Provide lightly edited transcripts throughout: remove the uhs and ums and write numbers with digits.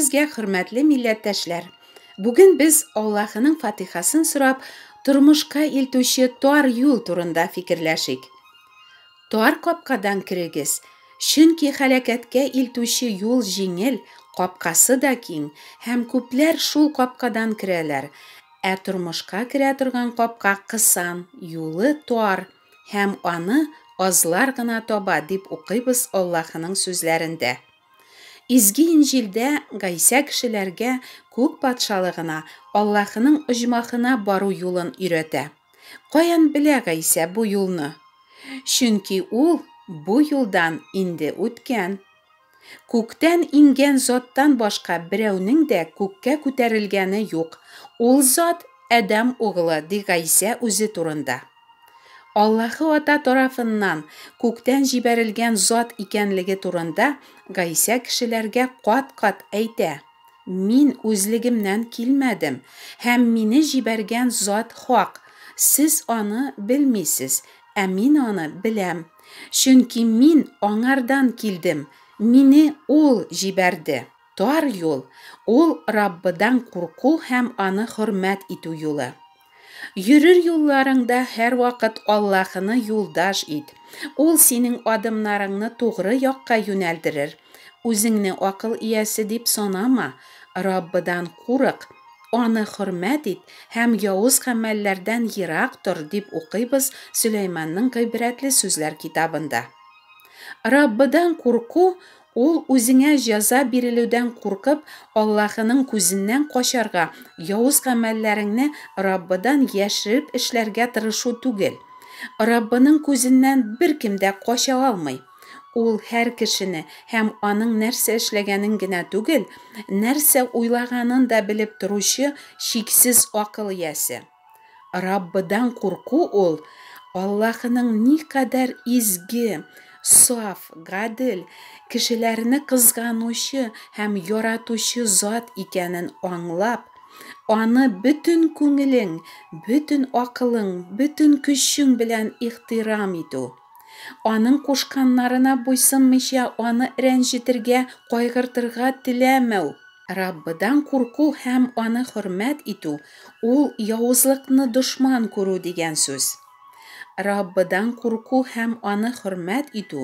Бәрәмезгә хөрмәтле милләттәшләр. Бүген без Аллаһының Фатихасын сорап, тормышка илтүче тар юл турында фикерләшик. Тар капкадан кирегез, чөнки һәлакәткә илтүче юл җиңел, капкасы да киң, һәм күпләр шул капкадан керәләр. Ә тормышка керә торган капка кысан, юлы тар, һәм аны азлар гына таба дип укыйбыз Аллаһының сүзләрендә. Изги Инҗилдә Гайса кешеләргә күк патшалыгына, Аллаһының оҗмахына бару юлын өйрәтә. Каян белә Гайса бу юлны? Чөнки ул бу юлдан инде үткән. Күктән ингән заттан башка берәүнең дә күккә күтәрелгәне юк. Ул зат Адәм угылы ди Гайса үзе турында. Аллаһы Ата тарафыннан күктән җибәрелгән зат икәнлеге турында Гайса кешеләргә кат-кат әйтә. Мин үзлегемнән килмәдем, һәм мине җибәргән зат хак. Сез аны белмисез, ә мин аны беләм. Чөнки мин аңардан килдем, мине ул җибәрде. Тар юл, ул Раббыдан курку һәм аны хөрмәт итү юлы. Йөрер юлларыңда һәр вакыт Аллаһыны юлдаш ит. Ул синең адымнарыңны тугры якка юнәлдерер. Үзеңне акыл иясе дип санама. Раббыдан курык, аны хөрмәт ит һәм явыз гамәлләрдән ерак тор дип укыйбыз Сөләйманның гыйбрәтле сүзләр китабында. Раббыдан курку ул үзеңә җәза бирелүдән куркып, Аллаһының күзеннән качарга, явыз гамәлләреңне Раббыдан яшереп эшләргә тырышу түгел. Раббының күзеннән беркем дә кача алмый. Ул һәр кешене һәм аның нәрсә эшләгәнен генә түгел, нәрсә уйлаганын да белеп торучы чиксез акыл иясе. Раббыдан курку ул Аллаһының никадәр изге, саф, гадел, кешеләрне кызганучы һәм яратучы зат икәнен аңлап, аны бөтен күңелең, бөтен акылың, бөтен көчең белән ихтирам итү. Аның кушканнарына буйсынмыйча аны рәнҗетергә, кайгыртырга теләмәү. Раббыдан курку һәм аны хөрмәт итү, ул явызлыкны дошман күрү дигән сүз. Раббыдан курку һәм аны хөрмәт итү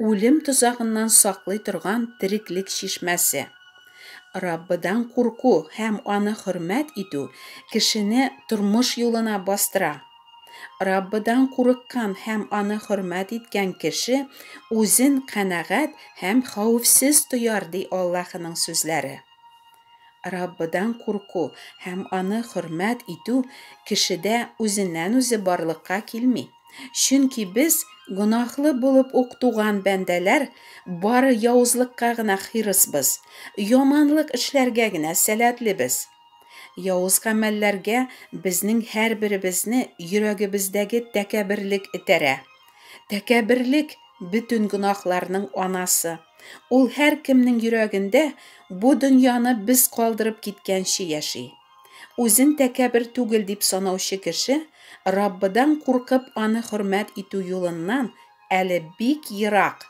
үлем тозагыннан саклый торган тереклек чишмәсе. Раббыдан курку һәм аны хөрмәт итү кешене тормыш юлына бастыра. Раббыдан курыккан һәм аны хөрмәт иткән кеше үзен канәгать һәм хәвефсез тояр ди Аллаһының сүзләре. Раббыдан курку һәм аны хөрмәт итү кешедә үзеннән үзе барлыкка килми. Чөнки без гөнаһлы булып ук туган бәндәләр бары явызлыкка гына хирысбыз, яманлык эшләргә генә сәләтлебез. Явыз гамәлләргә безнең һәрберебезне йөрәгебездәге тәкәбберлек этәрә. Тәкәбберлек бөтен гөнаһларның анасы. Ул һәр кемнең йөрәгендә бу дөньяны без калдырып киткәнче яши. Үзен тәкәббер түгел дип санаучы кеше Раббыдан куркып аны хөрмәт итү юлыннан әле бик ерак.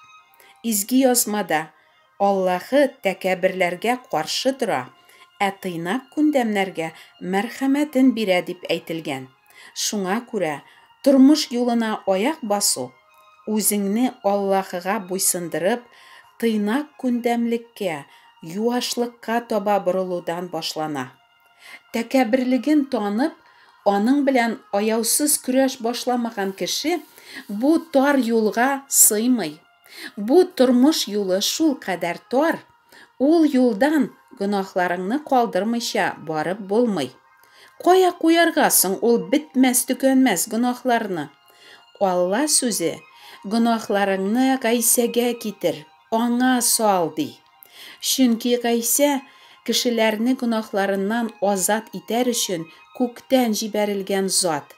Изги язмада Аллаһы тәкәбберләргә каршы тора, ә тыйнак күндәмнәргә мәрхәмәтен бирә дип әйтелгән. Шуңа күрә тормыш юлына аяк басу, үзеңне Аллаһыга буйсындырып, тыйнак күндәмлеккә, юашлыкка таба борылудан башлана. Тәкәбберлеген танып, аның белән аяусыз көрәш башламаган кеше бу тар юлга сыймый. Бу тормыш юлы шул кадәр тар, ул юлдан гөнаһларыңны калдырмыйча барып булмый. Кая куярга соң ул бетмәс төкәнмәс гөнаһларны? Алла сүзе гөнаһларыңны Гайсәгә китер, аңа сал ди. Чөнки Гайса кешеләрне гөнаһларыннан азат итәр өчен күктән җибәрелгән зат.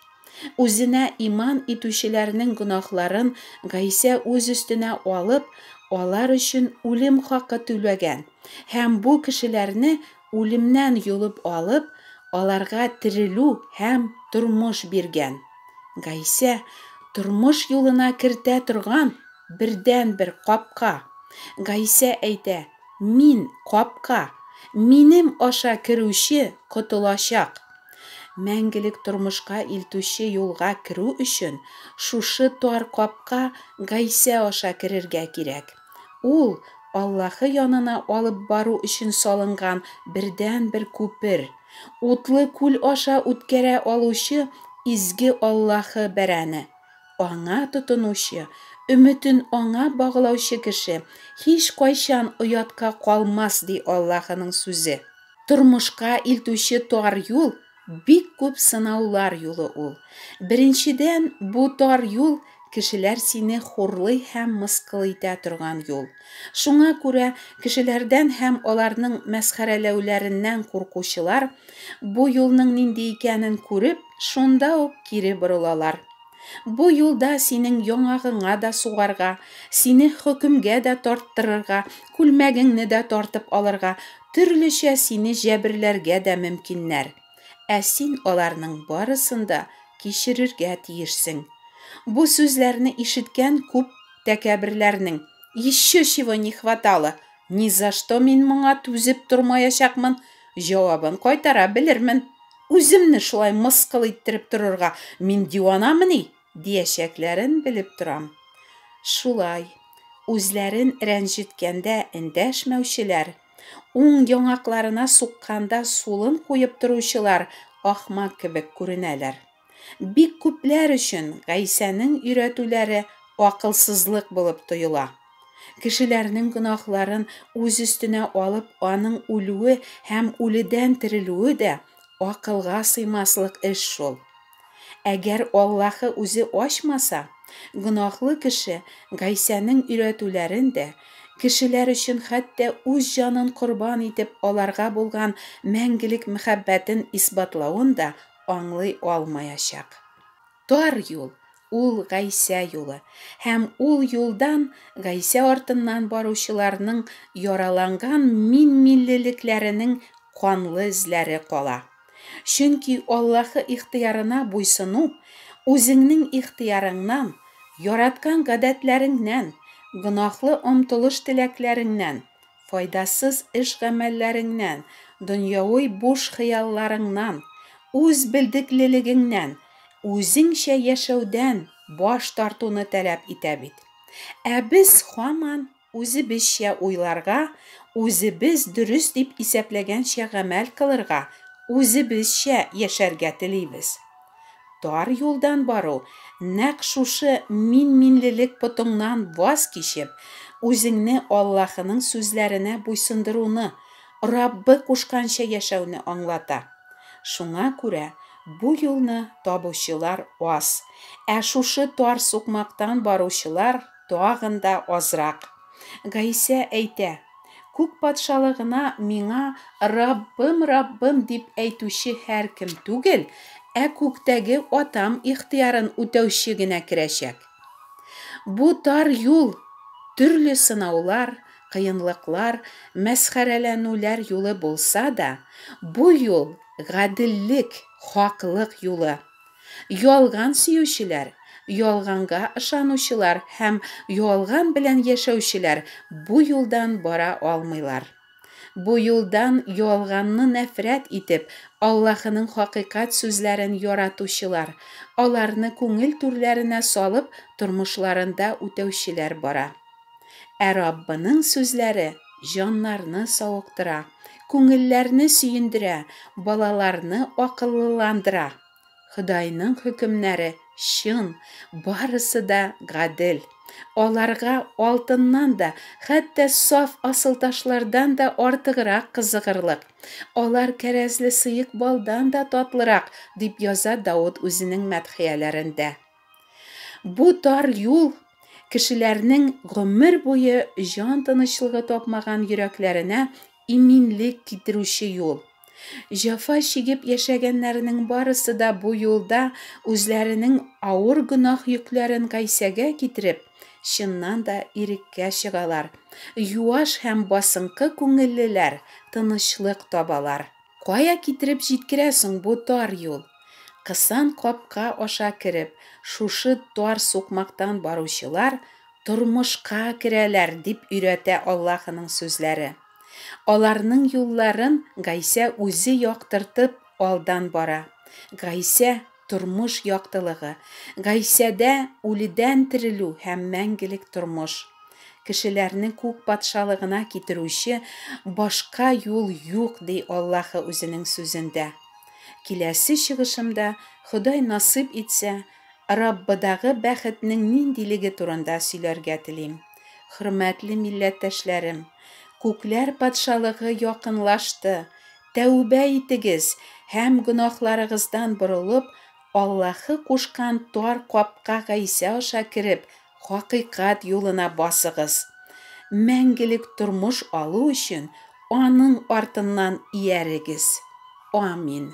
Үзенә иман итүчеләрнең гөнаһларын Гайса үз өстенә алып, алар өчен үлем хакы түләгән һәм бу кешеләрне үлемнән юлып алып, аларга терелү һәм тормыш биргән. Гайса тормыш юлына кертә торган бердән бер капка. Гайса әйтә: "Мин капка, Минем аша керүче котылачак. Мәңгелек тормышка илтүче юлга керү өчен шушы тар капка Гайсә аша керергә кирәк. Ул Аллаһы янына алып бару өчен салынган бердән-бер күпер. Утлы күл аша үткәрә алучы изге Аллаһы бәрәне. Аңа тотынучы, өмөтен аңа баглаучы кеше һич кайчан оятка калмас ди Аллаһының сүзе. Тормышка илтүче тар юл бик күп сынаулар юлы ул. Беренчедән, бу тар юл кешеләр сине хурлый һәм мыскыл итә торган юл. Шуңа күрә кешеләрдән һәм аларның мәсхәрәләүләреннән куркучылар бу юлның нинди икәнен күреп, шунда ук кире борылалар. Бу юлда синең яңагыңа да сугарга, сине хөкемгә дә тарттырырга, күлмәгеңне дә тартып алырга, төрлечә сине җәберләргә дә мөмкиннәр. Ә син аларның барысын да кичерергә тиешсең. Бу сүзләрне ишеткән күп тәкәбирләрнең «Еще чего не хватало, ни за что мин моңа түзеп тормаячакмын» җавабын кайтара белермен. Үземне шулай мыскыл иттереп торырга мин диванамыни диячәкләрен белеп торам. Шулай, үзләрен рәнҗеткәндә эндәшмәүчеләр, уң яңакларына сукканда сулын куеп торучылар ахмак кебек күренәләр. Бик күпләр өчен Гайсәнең өйрәтүләре акылсызлык булып тоела. Кешеләрнең гөнаһларын үз өстенә алып, аның үлүе һәм үледән терелүе дә акылга сыймаслык эш шул. Әгәр Аллаһы үзе ачмаса, гөнаһлы кеше Гайсәнең өйрәтүләрен дә кешеләр өчен хәтта үз җанын корбан итеп аларга булган мәңгелек мәхәббәтен исбатлавын да аңлый алмаячак. Тар юл ул Гайсә юлы һәм ул юлдан Гайсә артыннан баручыларның яраланган мин-миллелекләренең канлы эзләре кала. Чөнки Аллаһы ихтыярына буйсыну үзеңнең ихтыярыңнан, яраткан гадәтләреңнән, гөнаһлы омтылыш теләкләреңнән, файдасыз эш гамәлләреңнән, дөньяви буш хыялларыңнан, үз белдеклелегеңнән, үзеңчә яшәүдән баш тартуны таләп итә бит. Ә без һаман үзебезчә уйларга, үзебез дөрес дип исәпләгәнчә гамәл кылырга, үзебезчә яшәргә телибез. Тар юлдан бару, нәкъ шушы мин-минлелек потыңнан ваз кичеп, үзеңне Аллаһының сүзләренә буйсындыруны, Раббы кушканча яшәүне аңлата. Шуңа күрә бу юлны табучылар аз, ә шушы тар сукмактан баручылар тагын да азрак. Гайсә әйтә: «Күк патшалыгына миңа Раббым, Раббым дип әйтүче һәркем түгел, ә күктәге атам ихтыярын үтәүче генә керәчәк». Бу тар юл төрле сынаулар, кыенлыклар, мәсхәрәләнүләр юлы булса да, бу юл гаделлек, хаклык юлы. Ялган сөючеләр, ялганга ышанучылар һәм ялган белән яшәүчеләр бу юлдан бара алмыйлар. Бу юлдан ялганны нәфрәт итеп, Аллаһының хакыйкать сүзләрен яратучылар, аларны күңел түрләренә салып, тормышларында үтәүчеләр бара. Ә Раббының сүзләре җаннарны савыктыра, күңелләрне сөендерә, балаларны акыллыландыра. Худайның хөкемнәре чын, барысы да гадел. Аларга алтыннан да, хәтта саф асылташлардан да артыграк кызыгырлык. Алар кәрәзле сыек балдан да татлырак, дип яза Дауд үзенең мәдхияләрендә. Бу тар юл кешеләрнең гомер буе җан тынычлыгы тапмаган йөрәкләренә иминлек китерүче юл. Җафа чигеп яшәгәннәрнең барысы да бу юлда үзләренең авыр гөнаһ йөкләрен Гайсәгә китереп, чыннан да иреккә чыгалар. Юаш һәм басынкы күңеллеләр тынычлык табалар. Кая китереп җиткерәсең бу тар юл? Кысан капка аша кереп, шушы тар сукмактан баручылар тормышка керәләр дип өйрәтә Аллаһының сүзләре. Аларның юлларын Гайса үзе яктыртып алдан бара. Гайса тормыш яктылыгы. Гайсәдә үледән терелү һәм мәңгелек тормыш. Кешеләрнең күк патшалыгына китерүче башка юл юк, ди Аллаһы үзенең сүзендә. Киләсе чыгышымда, Ходай насыйп итсә, Раббыдагы бәхетнең ниндилеге турында сөйләргә телим. Хөрмәтле милләттәшләрем, күкләр патшалыгы якынлашты. Тәүбә итегез һәм гөнаһларыгыздан борылып, Аллаһы кушкан тар капка Гайса аша кереп, хакыйкать юлына басыгыз. Мәңгелек тормыш алу өчен аның артыннан иярегез. Амин.